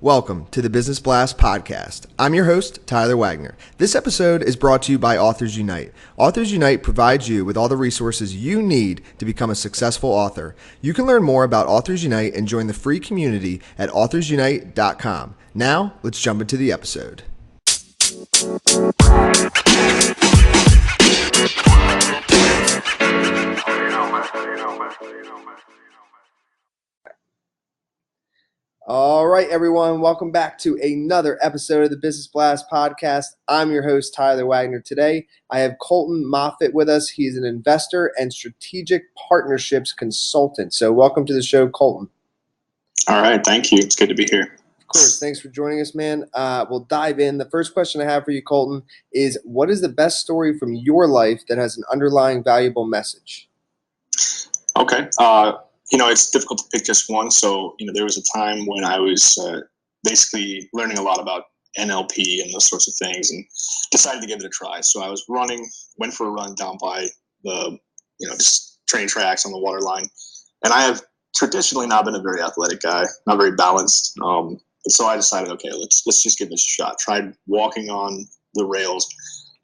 Welcome to the Business Blast podcast. I'm your host, Tyler Wagner. This episode is brought to you by Authors Unite. Authors Unite provides you with all the resources you need to become a successful author. You can learn more about Authors Unite and join the free community at authorsunite.com. Now, let's jump into the episode. All right, everyone. Welcome back to another episode of the Business Blast podcast. I'm your host, Tyler Wagner. Today, I have Colton Moffitt with us. He's an investor and strategic partnerships consultant. So welcome to the show, Colton. All right. Thank you. It's good to be here. Of course. Thanks for joining us, man. We'll dive in. The first question I have for you, Colton, is what is the best story from your life that has an underlying valuable message? Okay. It's difficult to pick just one. So, there was a time when I was basically learning a lot about NLP and those sorts of things and decided to give it a try. So I was went for a run down by the, just train tracks on the water line. And I have traditionally not been a very athletic guy, not very balanced. So I decided, okay, let's just give this a shot. Tried walking on the rails,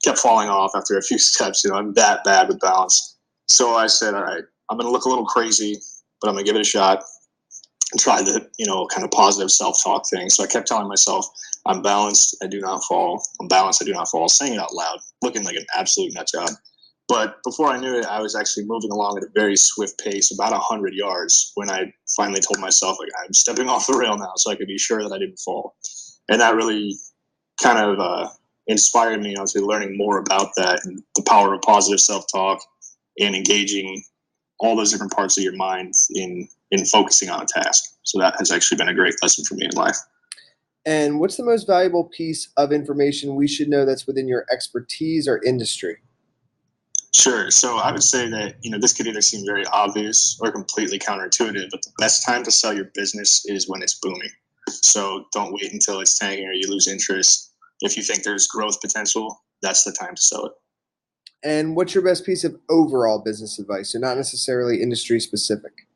kept falling off after a few steps. I'm that bad with balance. So I said, all right, I'm going to look a little crazy, but I'm going to give it a shot and try the, kind of positive self-talk thing. So I kept telling myself, I'm balanced, I do not fall. I'm balanced, I do not fall. Saying it out loud, looking like an absolute nut job. But before I knew it, I was actually moving along at a very swift pace, about 100 yards, when I finally told myself, I'm stepping off the rail now so I could be sure that I didn't fall. And that really kind of inspired me to learning more about that and the power of positive self-talk and engaging all those different parts of your mind in focusing on a task. So that has actually been a great lesson for me in life. And what's the most valuable piece of information we should know that's within your expertise or industry? Sure. So I would say that, this could either seem very obvious or completely counterintuitive, but the best time to sell your business is when it's booming. So don't wait until it's tanking or you lose interest. If you think there's growth potential, that's the time to sell it. And what's your best piece of overall business advice? So not necessarily industry specific.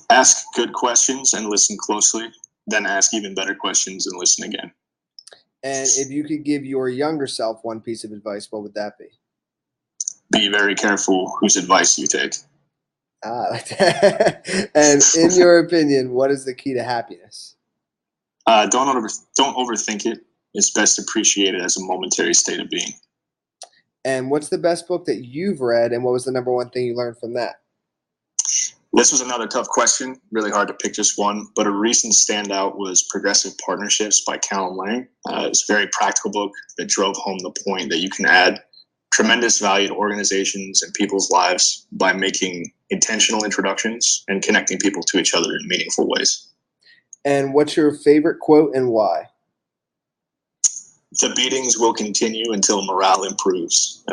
Ask good questions and listen closely. Then ask even better questions and listen again. And if you could give your younger self one piece of advice, what would that be? Be very careful whose advice you take. I like that. And in your opinion, what is the key to happiness? Don't overthink it. It's best to appreciate it as a momentary state of being. And what's the best book that you've read, and what was the number one thing you learned from that? This was another tough question, really hard to pick just one, but a recent standout was Progressive Partnerships by Callan Lang. It's a very practical book that drove home the point that you can add tremendous value to organizations and people's lives by making intentional introductions and connecting people to each other in meaningful ways. And what's your favorite quote and why? The beatings will continue until morale improves.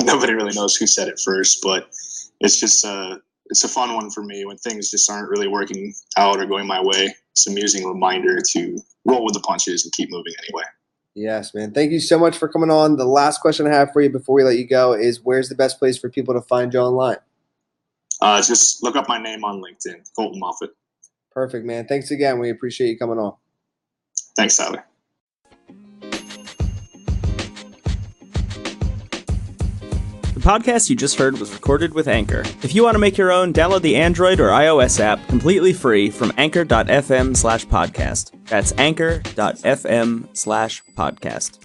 Nobody really knows who said it first, but it's just it's a fun one for me when things just aren't really working out or going my way. It's an amusing reminder to roll with the punches and keep moving anyway. Yes, man. Thank you so much for coming on. The last question I have for you before we let you go is where's the best place for people to find you online? Just look up my name on LinkedIn, Colton Moffitt. Perfect, man. Thanks again. We appreciate you coming on. Thanks, Tyler. The podcast you just heard was recorded with Anchor. If you want to make your own, download the Android or iOS app completely free from anchor.fm/podcast. That's anchor.fm/podcast.